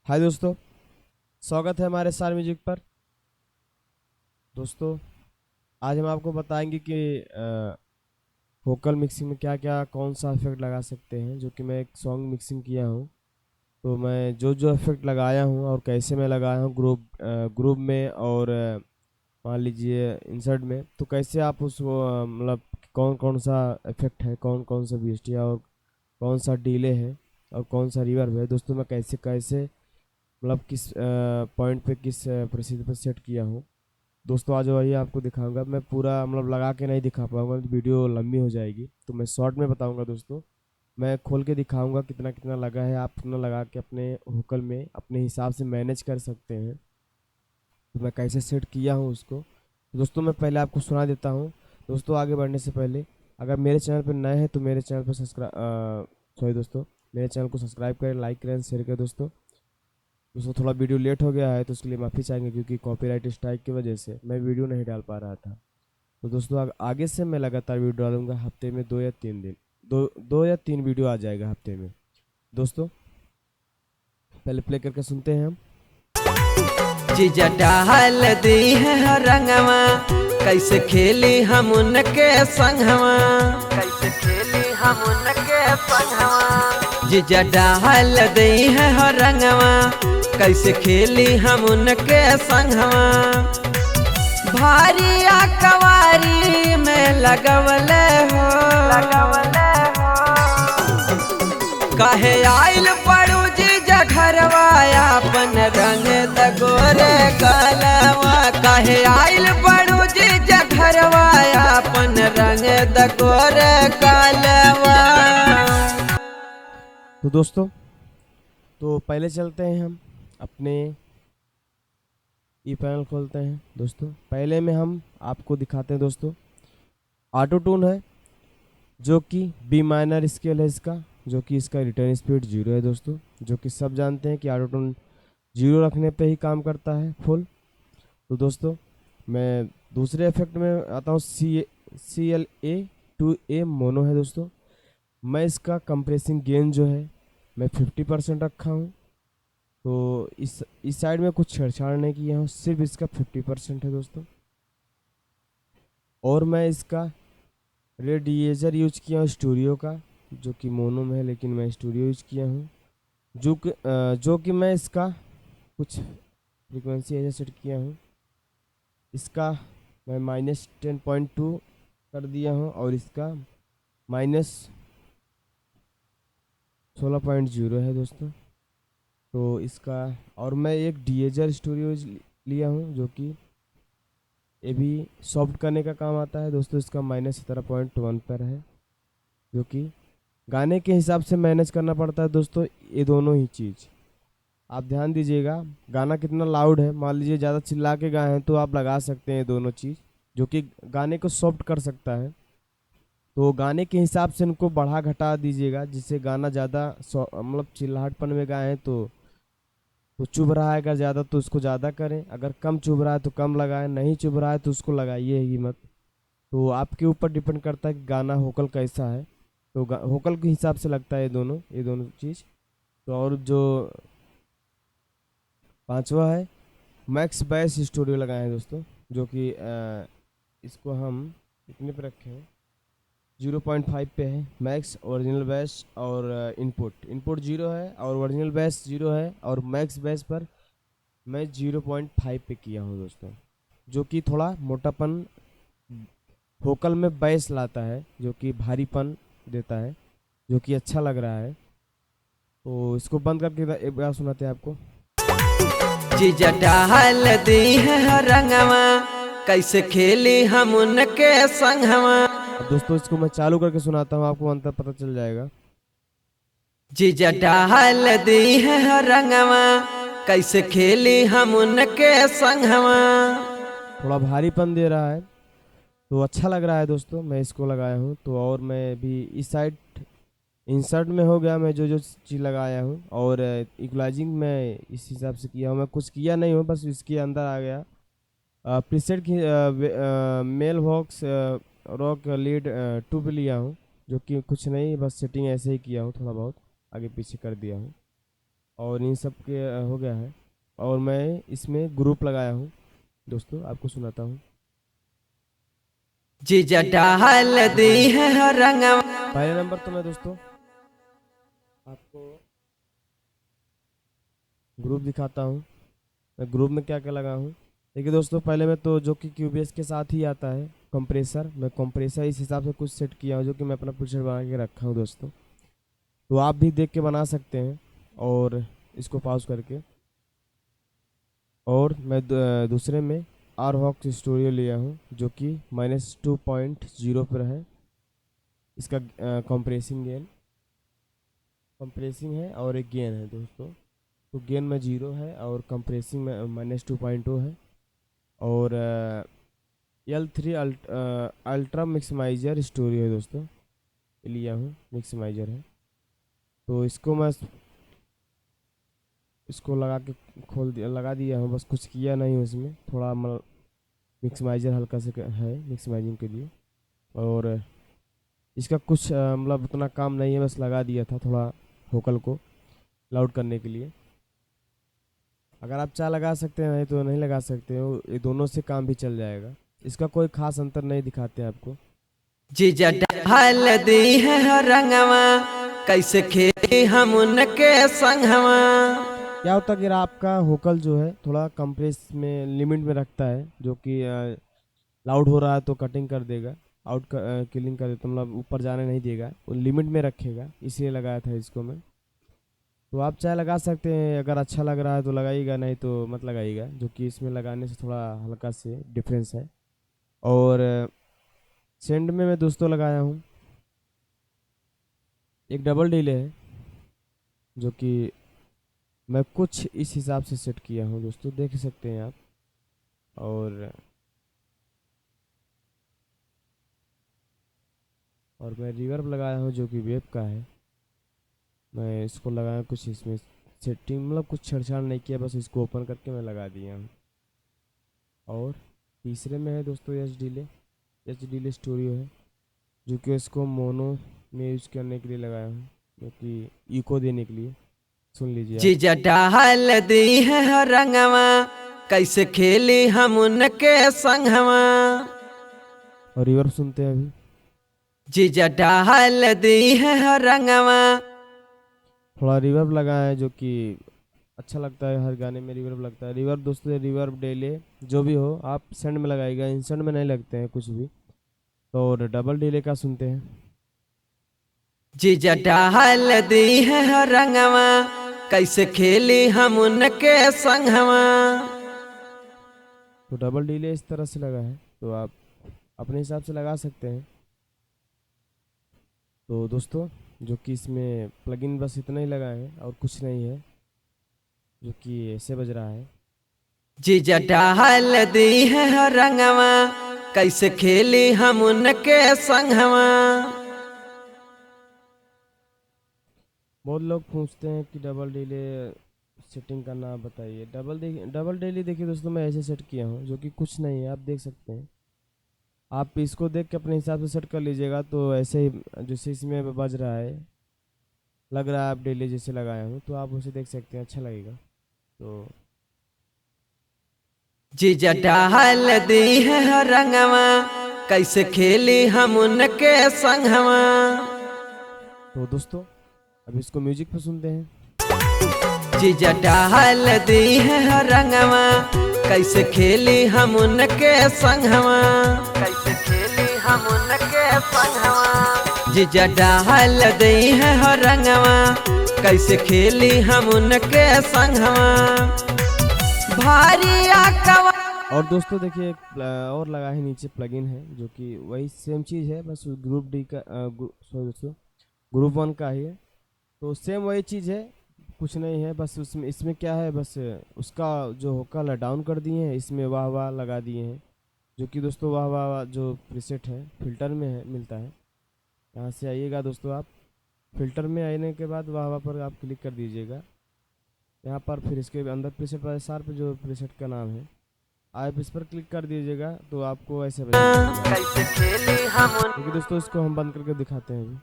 हाय दोस्तों, स्वागत है हमारे स्टार म्यूजिक पर। दोस्तों, आज हम आपको बताएंगे कि वोकल मिक्सिंग में क्या क्या कौन सा इफेक्ट लगा सकते हैं। जो कि मैं एक सॉन्ग मिक्सिंग किया हूँ, तो मैं जो जो इफेक्ट लगाया हूँ और कैसे मैं लगाया हूँ ग्रुप में और मान लीजिए इंसर्ट में, तो कैसे आप उसको मतलब कौन कौन सा इफेक्ट है, कौन कौन सा वीएसटी है और कौन सा डिले है और कौन सा रिवर्ब है। दोस्तों, मैं कैसे कैसे मतलब किस पॉइंट पे किस परिस्थिति पर सेट किया हूँ। दोस्तों, आज वही आपको दिखाऊंगा। मैं पूरा मतलब लगा के नहीं दिखा पाऊंगा, तो वीडियो लंबी हो जाएगी, तो मैं शॉर्ट में बताऊंगा। दोस्तों, मैं खोल के दिखाऊंगा कितना कितना लगा है। आप कितना लगा के अपने वोकल में अपने हिसाब से मैनेज कर सकते हैं। तो मैं कैसे सेट किया हूँ उसको, दोस्तों मैं पहले आपको सुना देता हूँ। दोस्तों, आगे बढ़ने से पहले अगर मेरे चैनल पर नए हैं तो मेरे चैनल पर दोस्तों, मेरे चैनल को सब्सक्राइब करें, लाइक करें, शेयर करें। दोस्तों थोड़ा वीडियो लेट हो गया है, तो उसके लिए माफ़ी चाहेंगे, क्योंकि कॉपीराइट स्ट्राइक की वजह से मैं वीडियो नहीं डाल पा रहा था। तो दोस्तों, आगे से मैं लगातार वीडियो डालूंगा। हफ्ते में 2 या 3 दिन, दो या तीन वीडियो आ जाएगा हफ्ते में। दोस्तों, पहले प्ले करके सुनते हैं हम। जीजा डाल दी है रंगवा, कैसे खेली हम उनके संगवा, कैसे खेली हम उनके संगवा। जीजा डाल दी है रंगवा, कैसे खेली हम उनके संगवा। भारी कवारी में लगवले हो, लगवले हो। कहे आइल पड़ू जीजा घरवाया अपन रंग दगोरे गलवा। कहे आइल पड़ू जीजा घरवाया अपन रंग दगोरे गलवा। तो दोस्तों, तो पहले चलते हैं हम अपने ई पैनल खोलते हैं। दोस्तों, पहले में हम आपको दिखाते हैं। दोस्तों, ऑटो टून है, जो कि बी माइनर स्केल है इसका, जो कि इसका रिटर्न स्पीड 0 है। दोस्तों, जो कि सब जानते हैं कि ऑटो टून 0 रखने पे ही काम करता है फुल। तो दोस्तों, मैं दूसरे इफेक्ट में आता हूँ। CLA 2A मोनो है। दोस्तों, मैं इसका कंप्रेसिंग गेन जो है मैं 50% रखा हूँ। तो इस साइड में कुछ छेड़छाड़ नहीं किया हूँ, सिर्फ इसका 50% है। दोस्तों, और मैं इसका रेडिएजर यूज किया हूँ स्टूडियो का, जो कि मोनो में है, लेकिन मैं स्टूडियो यूज किया हूँ। जो कि मैं इसका कुछ फ्रीक्वेंसी ऐसे सेट किया हूँ। इसका मैं -10.2 कर दिया हूँ और इसका -16.0 है। दोस्तों, तो इसका और मैं एक डीएजर स्टूडियो लिया हूँ, जो कि ये भी सॉफ्ट करने का काम आता है। दोस्तों, इसका -17.1 पर है, जो कि गाने के हिसाब से मैनेज करना पड़ता है। दोस्तों, ये दोनों ही चीज़ आप ध्यान दीजिएगा। गाना कितना लाउड है, मान लीजिए ज़्यादा चिल्ला के गाए हैं तो आप लगा सकते हैं दोनों चीज़, जो कि गाने को सॉफ्ट कर सकता है। तो गाने के हिसाब से इनको बढ़ा घटा दीजिएगा, जिससे गाना ज़्यादा मतलब चिल्लाहटपन में गाएं तो चुभ रहा है अगर ज़्यादा तो उसको ज़्यादा करें, अगर कम चुभ रहा है तो कम लगाएं, नहीं चुभ रहा है तो उसको लगाइए ही मत। तो आपके ऊपर डिपेंड करता है कि गाना वोकल कैसा है। तो वोकल के हिसाब से लगता है ये दोनों चीज़। तो और जो पांचवा है, मैक्स बैस स्टूडियो लगाए हैं। दोस्तों, जो कि इसको हम कितने पे रखे हैं, 0.5 पे है। मैक्स ओरिजिनल बैस और इनपुट 0 है और ओरिजिनल बैस 0 है, और मैक्स बैस पर मैं 0.5 पे किया हूँ। दोस्तों, जो कि थोड़ा मोटापन वोकल में बैस लाता है, जो कि भारीपन देता है, जो कि अच्छा लग रहा है। तो इसको बंद करके एक बार सुनाते हैं आपको। जीजा डाल दी है रंगवा, कैसे खेली हम उनके संगवा। अब दोस्तों, इसको मैं चालू करके सुनाता हूँ, आपको अंतर पता चल जाएगा। जीजा डाल दी है रंगवा, कैसे खेली हम उनके संगवा। थोड़ा भारीपन दे रहा है, तो अच्छा लग रहा है। दोस्तों, मैं इसको लगाया हूँ, तो और मैं भी इस साइड इंसर्ट में हो गया मैं जो जो चीज़ लगाया हूँ, और इक्वलाइजिंग मैं इस हिसाब से किया हूँ। मैं कुछ किया नहीं हूँ, बस इसके अंदर आ गया प्रीसेट की मेल वॉक्स रॉक लीड 2 पे लिया हूँ, जो कि कुछ नहीं, बस सेटिंग ऐसे ही किया हूँ, थोड़ा बहुत आगे पीछे कर दिया हूँ। और इन सब के हो गया है। और मैं इसमें ग्रुप लगाया हूँ दोस्तों, आपको सुनाता हूँ। जीजा डाल दी है रंगवा। पहले नंबर तो मैं दोस्तों आपको ग्रुप दिखाता हूँ, मैं ग्रुप में क्या क्या लगा हूँ। देखिए दोस्तों, पहले मैं तो जो कि क्यूबीएस के साथ ही आता है कंप्रेसर, मैं कंप्रेसर इस हिसाब से कुछ सेट किया हूँ जो कि मैं अपना प्रीसेट बना के रखा हूँ दोस्तों। तो आप भी देख के बना सकते हैं और इसको पॉज करके। और मैं दूसरे में आर हॉक स्टूडियो लिया हूँ जो कि -2.0 पर है। इसका कंप्रेसिंग है और एक गेन है दोस्तों। तो गेन में 0 है और कंप्रेसिंग में -2.0 है। और L3 अल्ट्रा मिक्समाइजर स्टूडियो है दोस्तों, ये लिया हूँ, मिक्समाइजर है। तो इसको लगा के लगा दिया हूँ, बस कुछ किया नहीं हूँ इसमें, थोड़ा मतलब मिक्समाइजर हल्का से है मिक्समाइजिंग के लिए। और इसका कुछ मतलब उतना काम नहीं है, बस लगा दिया था थोड़ा वोकल को लाउड करने के लिए। अगर आप चाह लगा सकते हैं, नहीं तो नहीं लगा सकते हो, ये दोनों से काम भी चल जाएगा। इसका कोई खास अंतर नहीं दिखाते हैं आपको। जीजा डाल दी है रंगवा, कैसे खेली हम उनके संगवा। क्या होता है कि आपका वोकल जो है थोड़ा कंप्रेस में लिमिट में रखता है, जो कि लाउड हो रहा है तो कटिंग कर देगा, आउट किलिंग कर देता, मतलब ऊपर जाने नहीं देगा, वो लिमिट में रखेगा, इसलिए लगाया था इसको मैं। तो आप चाहे लगा सकते हैं, अगर अच्छा लग रहा है तो लगाइएगा, नहीं तो मत लगाइएगा, जो कि इसमें लगाने से थोड़ा हल्का से डिफरेंस है। और सेंड में मैं दोस्तों लगाया हूँ एक डबल डिले है, जो कि मैं कुछ इस हिसाब से सेट किया हूँ दोस्तों, देख सकते हैं आप। और मैं रिवर्ब लगाया हूँ जो कि वेब का है, मैं इसको लगाया कुछ इसमें सेटिंग, मतलब कुछ छेड़छाड़ नहीं किया, बस इसको ओपन करके मैं लगा दिया हूँ। और तीसरे में है दोस्तों एच डिले स्टूडियो है, जो कि इसको मोनो में यूज करने के लिए लगाया हूँ, जो कि इको देने के लिए। सुन लीजिए आप। जीजा डाल दी है रंगवा, कैसे खेली हम उनके संगवा। और रिवर्ब सुनते हैं अभी। जीजा डाल दी है रंगवा। थोड़ा रिवर्ब लगा है जो कि अच्छा लगता है, हर गाने में रिवर्ब लगता है। रिवर्ब दोस्तों, रिवर्ब डिले जो भी हो आप सेंड में लगाइएगा, इंस्टेंट में नहीं लगते हैं कुछ भी। तो डबल डिले का सुनते हैं। जीजा डाल दी है रंगवा, कैसे खेली हम उनके संगवा। तो डबल डिले इस तरह से लगा है, तो आप अपने हिसाब से लगा सकते हैं। तो दोस्तों, जो कि इसमें प्लगइन बस इतना ही लगा है और कुछ नहीं है, जो कि ऐसे बज रहा है। जीजा डाल दी है रंगवा, कैसे खेली हम उनके संगवा। बहुत लोग पूछते हैं कि डबल डिले सेटिंग करना बताइए। डबल डिले देखिए दोस्तों, मैं ऐसे सेट किया हूँ, जो कि कुछ नहीं है, आप देख सकते हैं। आप इसको देख के अपने हिसाब से सेट कर लीजिएगा। तो ऐसे ही जैसे इसमें बज रहा है, लग रहा है आप डिले जैसे लगाया हूँ, तो आप उसे देख सकते हैं, अच्छा लगेगा। तो जीजा डाल दी है रंगवा, कैसे खेली हम उनके संगवा। तो दोस्तों, अब इसको म्यूजिक पे सुनते हैं। जीजा डाल दी है रंगवा, कैसे खेली हम उनके संगवा। कैसे खेली हम उनके संगवा। जीजा डाल दी है रंगवा, कैसे खेली हम उनके संगवा। भारी आकवा। और दोस्तों देखिए, एक और लगा है नीचे, प्लगइन है, जो कि वही सेम चीज़ है, बस ग्रुप डी का सॉरी दोस्तों, ग्रुप 1 का ही है। तो सेम वही चीज़ है, कुछ नहीं है, बस उसमें इसमें क्या है, बस उसका जो वोकल है डाउन कर दिए हैं, इसमें वाह वाह लगा दिए हैं, जो कि दोस्तों वाह वाह जो प्रीसेट है फिल्टर में है, मिलता है। यहाँ से आइएगा दोस्तों, आप फिल्टर में आने के बाद वाह वाह पर आप क्लिक कर दीजिएगा यहाँ पर। फिर इसके अंदर प्रीसेट पर शार्प जो प्रीसेट का नाम है, आप इस पर क्लिक कर दीजिएगा, तो आपको ऐसे बजेगा। कैसे खेली हम क्योंकि दोस्तों इसको हम बंद करके दिखाते हैं अभी।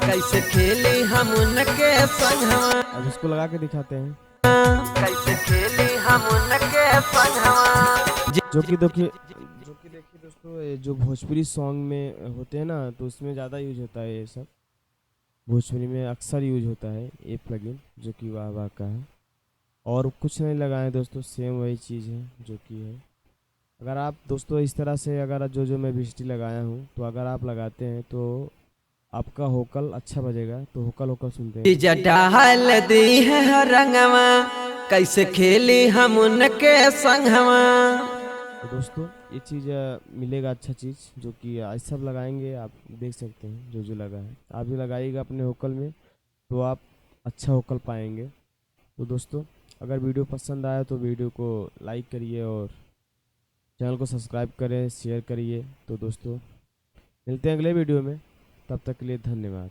कैसे खेली हम उनके संगवा, अब इसको लगा के दिखाते हैं। कैसे खेली हम उनके संगवा। जो कि देखिए दोस्तों, ये जो भोजपुरी सॉन्ग में होते हैं ना, तो उसमें ज़्यादा यूज होता है ये सब। भोजपुरी में अक्सर यूज होता है ये प्लगइन, जो कि वाह वाह का है। और कुछ नहीं लगाए दोस्तों, सेम वही चीज़ है जो कि है। अगर आप दोस्तों इस तरह से, अगर जो मैं बीएसटी लगाया हूँ, तो अगर आप लगाते हैं तो आपका होकल अच्छा बजेगा। तो होकल होकल सुनते हैं। डीजे डाल दी है रंगवा, कैसे खेली हम उनके संगवा। तो दोस्तों ये चीज़ मिलेगा अच्छा चीज़, जो कि आज सब लगाएंगे। आप देख सकते हैं जो लगा है, आप भी लगाइएगा अपने होकल में, तो आप अच्छा होकल पाएंगे। तो दोस्तों अगर वीडियो पसंद आया तो वीडियो को लाइक करिए और चैनल को सब्सक्राइब करें, शेयर करिए। तो दोस्तों मिलते हैं अगले वीडियो में, तब तक के लिए धन्यवाद।